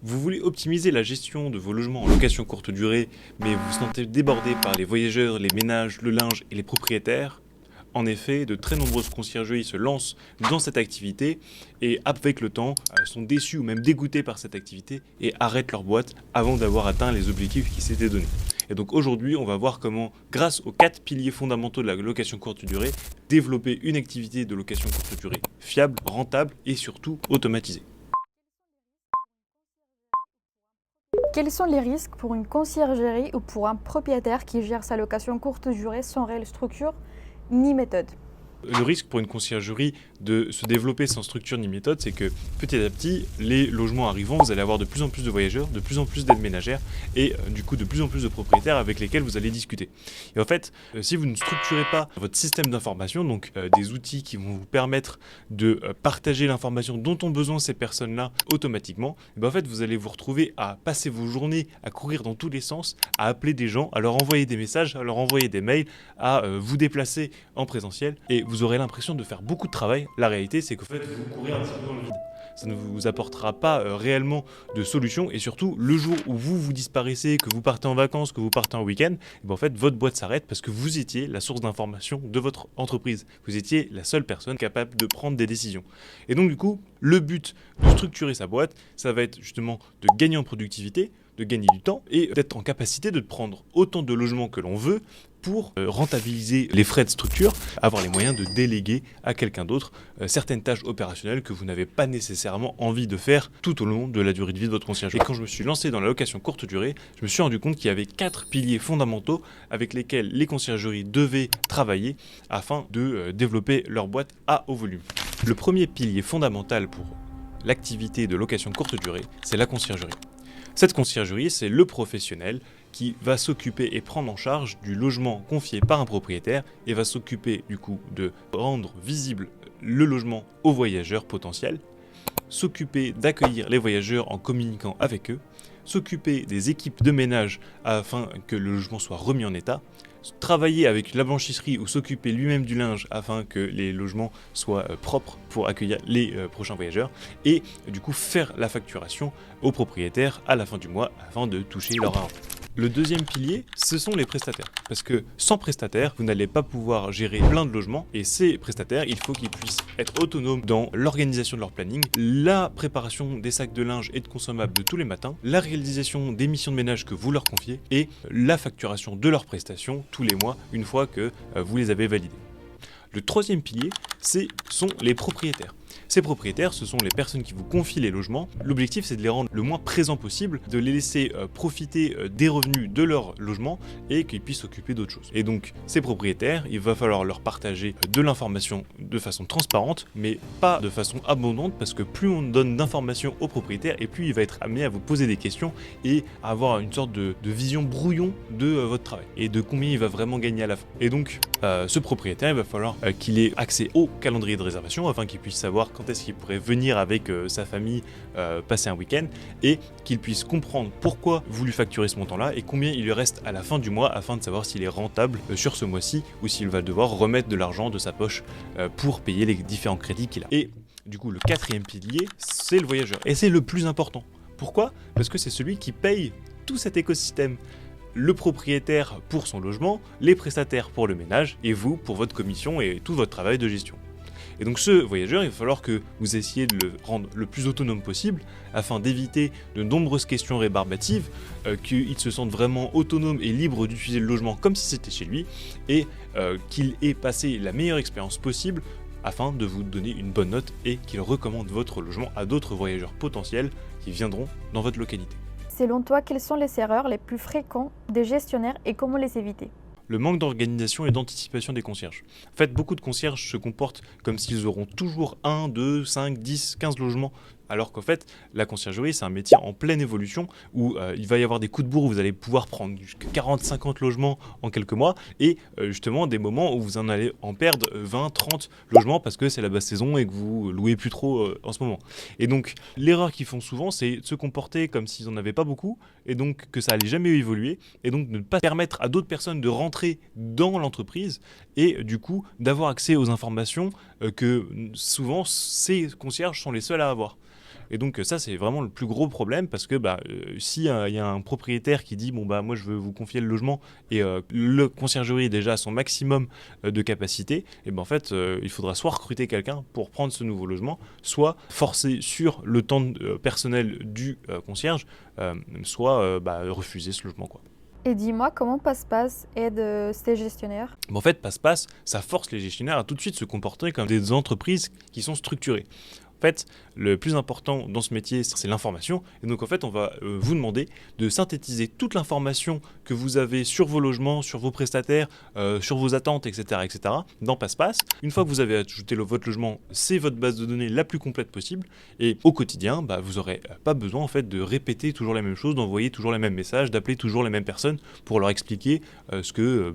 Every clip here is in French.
Vous voulez optimiser la gestion de vos logements en location courte durée, mais vous vous sentez débordé par les voyageurs, les ménages, le linge et les propriétaires. En effet, de très nombreuses conciergeries se lancent dans cette activité et avec le temps, sont déçus ou même dégoûtés par cette activité et arrêtent leur boîte avant d'avoir atteint les objectifs qui s'étaient donnés. Et donc aujourd'hui, on va voir comment, grâce aux 4 piliers fondamentaux de la location courte durée, développer une activité de location courte durée fiable, rentable et surtout automatisée. Quels sont les risques pour une conciergerie ou pour un propriétaire qui gère sa location courte durée sans réelle structure ni méthode? Le risque pour une conciergerie de se développer sans structure ni méthode, c'est que petit à petit, les logements arrivant, vous allez avoir de plus en plus de voyageurs, de plus en plus d'aides ménagères et du coup de plus en plus de propriétaires avec lesquels vous allez discuter. Et en fait, si vous ne structurez pas votre système d'information, donc des outils qui vont vous permettre de partager l'information dont ont besoin ces personnes-là automatiquement, et bien en fait, vous allez vous retrouver à passer vos journées à courir dans tous les sens, à appeler des gens, à leur envoyer des messages, à leur envoyer des mails, à vous déplacer en présentiel et vous aurez l'impression de faire beaucoup de travail. La réalité, c'est qu'en fait, vous courez un petit peu dans le vide. Ça ne vous apportera pas réellement de solution et surtout, le jour où vous disparaissez, que vous partez en vacances, que vous partez en week-end, en fait, votre boîte s'arrête parce que vous étiez la source d'information de votre entreprise. Vous étiez la seule personne capable de prendre des décisions. Et donc, du coup, le but de structurer sa boîte, ça va être justement de gagner en productivité, de gagner du temps et d'être en capacité de prendre autant de logements que l'on veut pour rentabiliser les frais de structure, avoir les moyens de déléguer à quelqu'un d'autre certaines tâches opérationnelles que vous n'avez pas nécessairement envie de faire tout au long de la durée de vie de votre conciergerie. Et quand je me suis lancé dans la location courte durée, je me suis rendu compte qu'il y avait 4 piliers fondamentaux avec lesquels les conciergeries devaient travailler afin de développer leur boîte à haut volume. Le premier pilier fondamental pour l'activité de location courte durée, c'est la conciergerie. Cette conciergerie, c'est le professionnel qui va s'occuper et prendre en charge du logement confié par un propriétaire et va s'occuper du coup de rendre visible le logement aux voyageurs potentiels, s'occuper d'accueillir les voyageurs en communiquant avec eux, s'occuper des équipes de ménage afin que le logement soit remis en état, travailler avec la blanchisserie ou s'occuper lui-même du linge afin que les logements soient propres pour accueillir les prochains voyageurs et du coup faire la facturation aux propriétaires à la fin du mois afin de toucher leur argent. Le deuxième pilier, ce sont les prestataires. Parce que sans prestataires, vous n'allez pas pouvoir gérer plein de logements. Et ces prestataires, il faut qu'ils puissent être autonomes dans l'organisation de leur planning, la préparation des sacs de linge et de consommables de tous les matins, la réalisation des missions de ménage que vous leur confiez et la facturation de leurs prestations tous les mois une fois que vous les avez validées. Le troisième pilier, ce sont les propriétaires. Ces propriétaires, ce sont les personnes qui vous confient les logements. L'objectif, c'est de les rendre le moins présents possible, de les laisser profiter des revenus de leur logement et qu'ils puissent s'occuper d'autres choses. Et donc, ces propriétaires, il va falloir leur partager de l'information de façon transparente, mais pas de façon abondante, parce que plus on donne d'informations aux propriétaires, et plus il va être amené à vous poser des questions et à avoir une sorte de vision brouillon de votre travail et de combien il va vraiment gagner à la fin. Et donc, ce propriétaire, il va falloir qu'il ait accès au calendrier de réservation afin qu'il puisse savoir quand est-ce qu'il pourrait venir avec sa famille passer un week-end et qu'il puisse comprendre pourquoi vous lui facturez ce montant-là et combien il lui reste à la fin du mois afin de savoir s'il est rentable sur ce mois-ci ou s'il va devoir remettre de l'argent de sa poche pour payer les différents crédits qu'il a. Et du coup, le quatrième pilier, c'est le voyageur. Et c'est le plus important. Pourquoi ? Parce que c'est celui qui paye tout cet écosystème. Le propriétaire pour son logement, les prestataires pour le ménage et vous pour votre commission et tout votre travail de gestion. Et donc ce voyageur, il va falloir que vous essayiez de le rendre le plus autonome possible afin d'éviter de nombreuses questions rébarbatives, qu'il se sente vraiment autonome et libre d'utiliser le logement comme si c'était chez lui et qu'il ait passé la meilleure expérience possible afin de vous donner une bonne note et qu'il recommande votre logement à d'autres voyageurs potentiels qui viendront dans votre localité. Selon toi, quelles sont les erreurs les plus fréquentes des gestionnaires et comment les éviter ? Le manque d'organisation et d'anticipation des concierges. En fait, beaucoup de concierges se comportent comme s'ils auront toujours 1, 2, 5, 10, 15 logements, alors qu'en fait, la conciergerie, c'est un métier en pleine évolution où il va y avoir des coups de bourre où vous allez pouvoir prendre jusqu'à 40, 50 logements en quelques mois et justement des moments où vous en allez en perdre 20, 30 logements parce que c'est la basse saison et que vous louez plus trop en ce moment. Et donc, l'erreur qu'ils font souvent, c'est de se comporter comme s'ils n'en avaient pas beaucoup et donc que ça allait jamais évoluer et donc de ne pas permettre à d'autres personnes de rentrer dans l'entreprise et du coup d'avoir accès aux informations que souvent ces concierges sont les seuls à avoir. Et donc ça, c'est vraiment le plus gros problème parce que si il y a un propriétaire qui dit bon bah moi je veux vous confier le logement et le conciergerie est déjà à son maximum de capacité, et ben en fait il faudra soit recruter quelqu'un pour prendre ce nouveau logement, soit forcer sur le temps personnel du concierge, soit refuser ce logement, quoi. Et dis-moi, comment Passe-Passe aide ces gestionnaires? En fait, Passe-Passe, ça force les gestionnaires à tout de suite se comporter comme des entreprises qui sont structurées. En fait, le plus important dans ce métier, c'est l'information. Et donc, en fait, on va vous demander de synthétiser toute l'information que vous avez sur vos logements, sur vos prestataires, sur vos attentes, etc., dans Passe-Passe. Une fois que vous avez ajouté votre logement, c'est votre base de données la plus complète possible. Et au quotidien, vous n'aurez pas besoin en fait de répéter toujours les mêmes choses, d'envoyer toujours les mêmes messages, d'appeler toujours les mêmes personnes pour leur expliquer ce que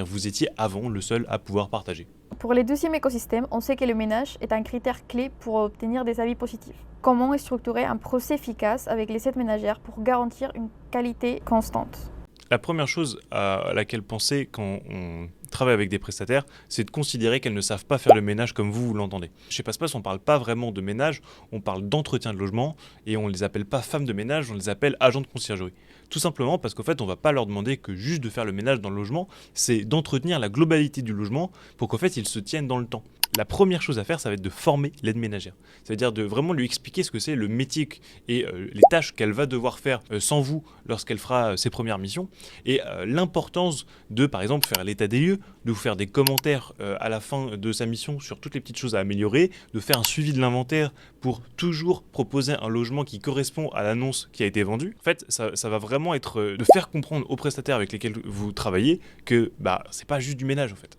vous étiez avant le seul à pouvoir partager. Pour les deuxièmes écosystèmes, on sait que le ménage est un critère clé pour obtenir des avis positifs. Comment est structuré un procès efficace avec les 7 ménagères pour garantir une qualité constante? La première chose à laquelle penser quand on travaille avec des prestataires, c'est de considérer qu'elles ne savent pas faire le ménage comme vous l'entendez. Chez Passe-Passe, on ne parle pas vraiment de ménage, on parle d'entretien de logement et on ne les appelle pas femmes de ménage, on les appelle agents de conciergerie. Tout simplement parce qu'en fait, on ne va pas leur demander que juste de faire le ménage dans le logement, c'est d'entretenir la globalité du logement pour qu'en fait, ils se tiennent dans le temps. La première chose à faire, ça va être de former l'aide ménagère. C'est-à-dire de vraiment lui expliquer ce que c'est le métier et les tâches qu'elle va devoir faire sans vous lorsqu'elle fera ses premières missions. Et l'importance de, par exemple, faire l'état des lieux, de vous faire des commentaires à la fin de sa mission sur toutes les petites choses à améliorer, de faire un suivi de l'inventaire pour toujours proposer un logement qui correspond à l'annonce qui a été vendue. En fait, ça va vraiment être de faire comprendre aux prestataires avec lesquels vous travaillez que c'est pas juste du ménage en fait.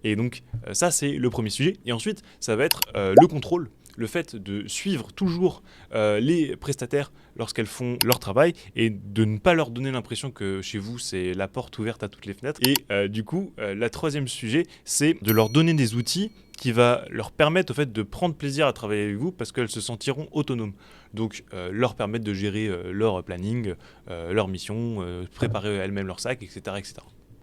Et donc ça c'est le premier sujet. Et ensuite ça va être le contrôle, le fait de suivre toujours les prestataires lorsqu'elles font leur travail et de ne pas leur donner l'impression que chez vous c'est la porte ouverte à toutes les fenêtres. Et la troisième sujet, c'est de leur donner des outils qui va leur permettre au fait de prendre plaisir à travailler avec vous parce qu'elles se sentiront autonomes. Donc leur permettre de gérer leur planning, leur mission, préparer elles-mêmes leur sac, etc., etc.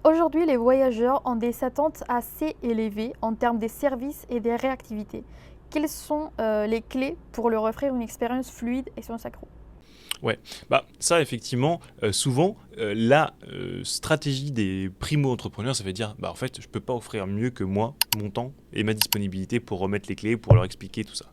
Aujourd'hui, les voyageurs ont des attentes assez élevées en termes des services et des réactivités. Quelles sont les clés pour leur offrir une expérience fluide et sans accroc? Ouais, ça effectivement, souvent, la stratégie des primo-entrepreneurs, ça veut dire, en fait, je peux pas offrir mieux que moi, mon temps et ma disponibilité pour remettre les clés, pour leur expliquer tout ça.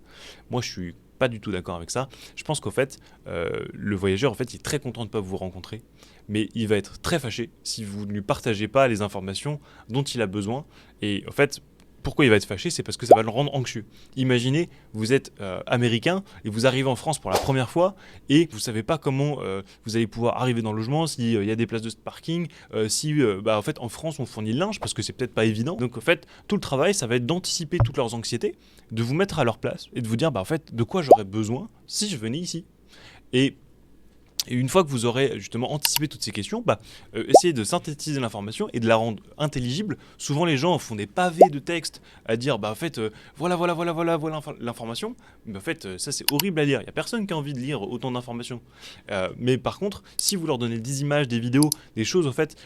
Moi, je suis pas du tout d'accord avec ça. Je pense qu'en fait, le voyageur, en fait, il est très content de pas vous rencontrer, mais il va être très fâché si vous ne lui partagez pas les informations dont il a besoin. Et en fait, pourquoi il va être fâché? C'est parce que ça va le rendre anxieux. Imaginez, vous êtes américain et vous arrivez en France pour la première fois et vous ne savez pas comment vous allez pouvoir arriver dans le logement, s'il y a des places de parking, en fait en France on fournit le linge parce que c'est peut-être pas évident. Donc en fait tout le travail ça va être d'anticiper toutes leurs anxiétés, de vous mettre à leur place et de vous dire en fait de quoi j'aurais besoin si je venais ici. Et une fois que vous aurez justement anticipé toutes ces questions, essayez de synthétiser l'information et de la rendre intelligible. Souvent les gens font des pavés de texte à dire en fait voilà l'information. Mais en fait ça c'est horrible à lire. Il n'y a personne qui a envie de lire autant d'informations. Mais par contre, si vous leur donnez des images, des vidéos, des choses en fait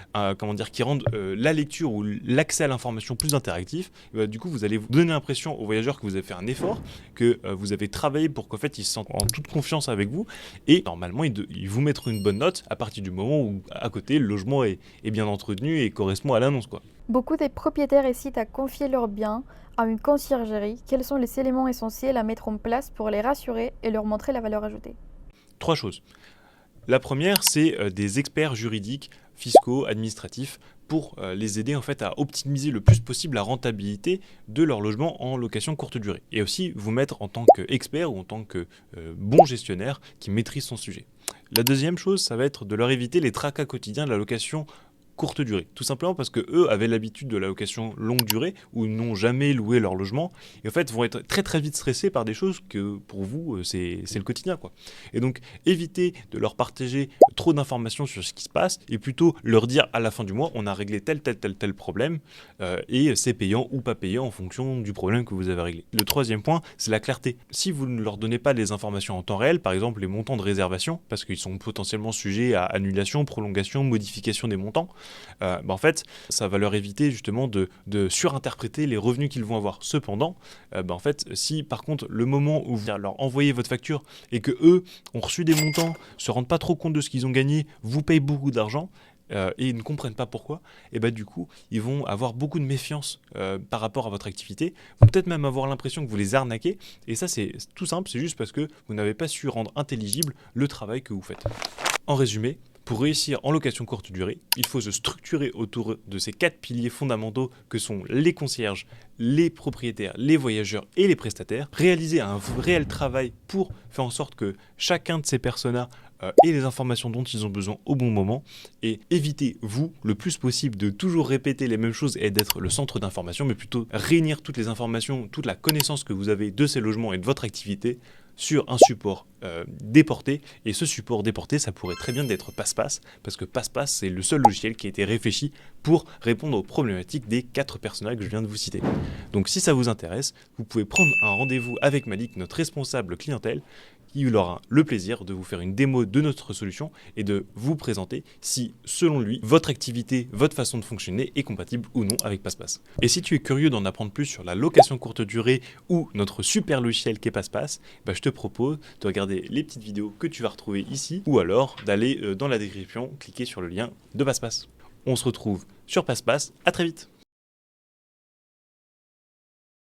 qui rendent la lecture ou l'accès à l'information plus interactif, du coup vous allez vous donner l'impression aux voyageurs que vous avez fait un effort, que vous avez travaillé pour qu'en fait ils se sentent en toute confiance avec vous et normalement ils vous mettront une bonne note à partir du moment où à côté le logement est bien entretenu et correspond à l'annonce, quoi. Beaucoup des propriétaires hésitent à confier leurs biens à une conciergerie. Quels sont les éléments essentiels à mettre en place pour les rassurer et leur montrer la valeur ajoutée? 3 choses. La première, c'est des experts juridiques, fiscaux, administratifs pour les aider en fait à optimiser le plus possible la rentabilité de leur logement en location courte durée. Et aussi vous mettre en tant qu'expert ou en tant que bon gestionnaire qui maîtrise son sujet. La deuxième chose, ça va être de leur éviter les tracas quotidiens de la location courte durée. Tout simplement parce que eux avaient l'habitude de la location longue durée où ils n'ont jamais loué leur logement et en fait vont être très très vite stressés par des choses que pour vous c'est le quotidien, quoi. Et donc évitez de leur partager trop d'informations sur ce qui se passe et plutôt leur dire à la fin du mois on a réglé tel problème et c'est payant ou pas payant en fonction du problème que vous avez réglé. Le troisième point, c'est la clarté. Si vous ne leur donnez pas les informations en temps réel, par exemple les montants de réservation, parce qu'ils sont potentiellement sujets à annulation, prolongation, modification des montants, En fait, ça va leur éviter justement de surinterpréter les revenus qu'ils vont avoir. Cependant, en fait, si par contre le moment où vous leur envoyez votre facture et que eux ont reçu des montants, se rendent pas trop compte de ce qu'ils ont gagné, vous payent beaucoup d'argent, et ils ne comprennent pas pourquoi, et du coup, ils vont avoir beaucoup de méfiance par rapport à votre activité, vont peut-être même avoir l'impression que vous les arnaquez, et ça c'est tout simple, c'est juste parce que vous n'avez pas su rendre intelligible le travail que vous faites. En résumé, pour réussir en location courte durée, il faut se structurer autour de ces 4 piliers fondamentaux que sont les concierges, les propriétaires, les voyageurs et les prestataires, réaliser un réel travail pour faire en sorte que chacun de ces personas ait les informations dont ils ont besoin au bon moment, et éviter, vous, le plus possible de toujours répéter les mêmes choses et d'être le centre d'information, mais plutôt réunir toutes les informations, toute la connaissance que vous avez de ces logements et de votre activité sur un support déporté, et ce support déporté, ça pourrait très bien être PassPass, parce que PassPass, c'est le seul logiciel qui a été réfléchi pour répondre aux problématiques des 4 personnages que je viens de vous citer. Donc si ça vous intéresse, vous pouvez prendre un rendez-vous avec Malik, notre responsable clientèle, qui aura le plaisir de vous faire une démo de notre solution et de vous présenter si, selon lui, votre activité, votre façon de fonctionner est compatible ou non avec PassPass. Et si tu es curieux d'en apprendre plus sur la location courte durée ou notre super logiciel qu'est PassPass, je te propose de regarder les petites vidéos que tu vas retrouver ici, ou alors d'aller dans la description, cliquer sur le lien de PassPass. On se retrouve sur PassPass, à très vite.